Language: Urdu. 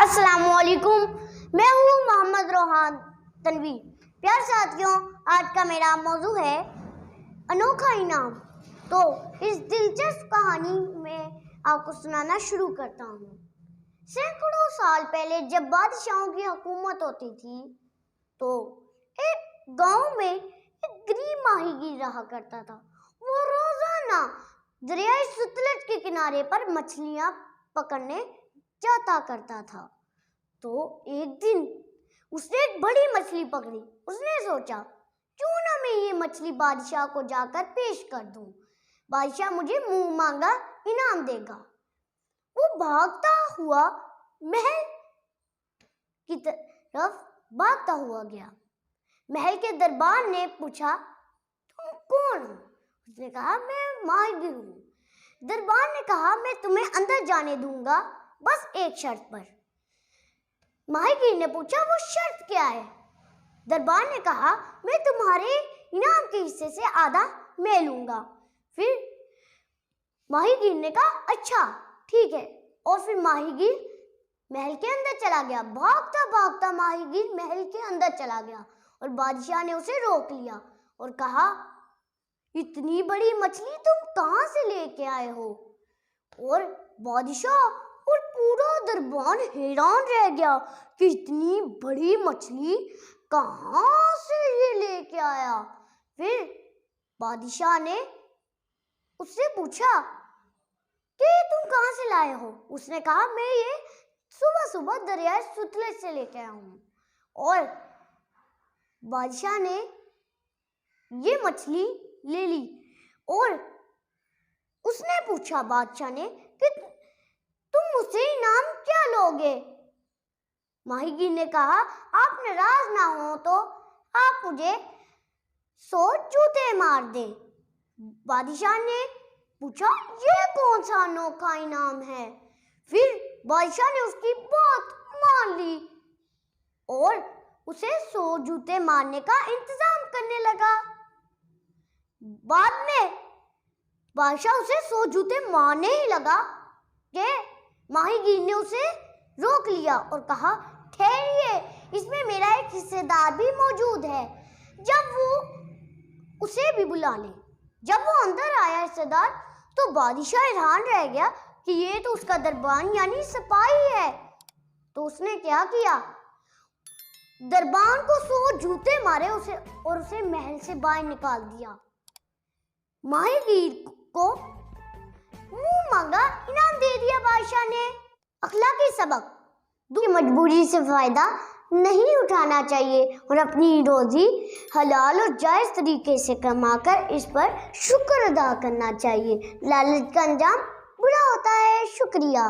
السلام علیکم، میں ہوں محمد روحان تنوی۔ پیار ساتھیوں، آج کا میرا موضوع ہے انوکھا انعام۔ تو اس دلچسپ کہانی میں آپ کو سنانا شروع کرتا ہوں۔ سینکڑوں سال پہلے جب بادشاہوں کی حکومت ہوتی تھی تو ایک گاؤں میں ایک غریب ماہی گیر رہا کرتا تھا۔ وہ روزانہ دریائے ستلج کے کنارے پر مچھلیاں پکڑنے جاتا کرتا تھا۔ تو ایک دن اس نے ایک بڑی مچھلی پکڑی۔ اس نے سوچا، کیوں نہ میں یہ مچھلی بادشاہ کو جا کر پیش کر دوں، بادشاہ مجھے منہ مانگا انعام دے گا۔ وہ بھاگتا ہوا محل کی طرف بھاگتا ہوا گیا۔ محل کے دربان نے پوچھا، تم کون ہو؟ اس نے کہا، میں ماہی گیر ہوں۔ دربان نے کہا، میں تمہیں اندر جانے دوں گا، بس ایک شرط پر۔ ماہی گیر نے پوچھا، وہ شرط کیا ہے؟ دربان نے کہا، میں تمہارے انعام کے حصے سے آدھا میں لوں گا۔ پھر ماہی گیر نے کہا، اچھا ٹھیک ہے، اور پھر ماہی گیر محل کے اندر چلا گیا۔ بھاگتا بھاگتا ماہی گیر محل کے اندر چلا گیا اور بادشاہ نے اسے روک لیا اور کہا، اتنی بڑی مچھلی تم کہاں سے لے کے آئے ہو؟ اور بادشاہ اور پورا دربان حیران رہ گیا کہ اتنی بڑی مچھلی کہاں سے یہ لے کے آیا۔ پھر بادشاہ نے اس سے پوچھا کہ تم کہاں سے لائے ہو؟ اس نے کہا، میں یہ صبح صبح دریائے ستلج سے لے کے آیا ہوں۔ اور بادشاہ نے یہ مچھلی لے لی اور اس نے پوچھا بادشاہ نے کہ تم مجھ سے انعام کیا لوگے؟ ماہی گیر نے کہا، آپ ناراض نہ ہو تو آپ مجھے 100 جوتے مار دیں۔ بادشاہ نے پوچھا، یہ کون سا انوکھا انعام ہے؟ پھر بادشاہ نے اس کی بات مان لی اور اسے 100 جوتے مارنے کا انتظام کرنے لگا۔ بعد میں بادشاہ اسے 100 جوتے مارنے ہی لگا کہ ماہی گیر نے اسے روک لیا اور کہا، ٹھہریے، اس میں میرا ایک حصہ دار بھی موجود ہے، جب وہ اسے بھی بلا لیں۔ جب وہ اندر آیا حصہ دار تو بادشاہ حیران رہ گیا کہ یہ تو اس کا دربان یعنی سپاہی ہے۔ تو اس نے کیا کیا، دربان کو 100 جوتے مارے اور اسے محل سے باہر نکال دیا۔ ماہی گیر کو منہ مانگا انعام دے دیا بادشاہ نے۔ اخلاقی سبق، مجبوری سے فائدہ نہیں اٹھانا چاہیے اور اپنی روزی حلال اور جائز طریقے سے کما کر اس پر شکر ادا کرنا چاہیے۔ لالچ کا انجام برا ہوتا ہے۔ شکریہ۔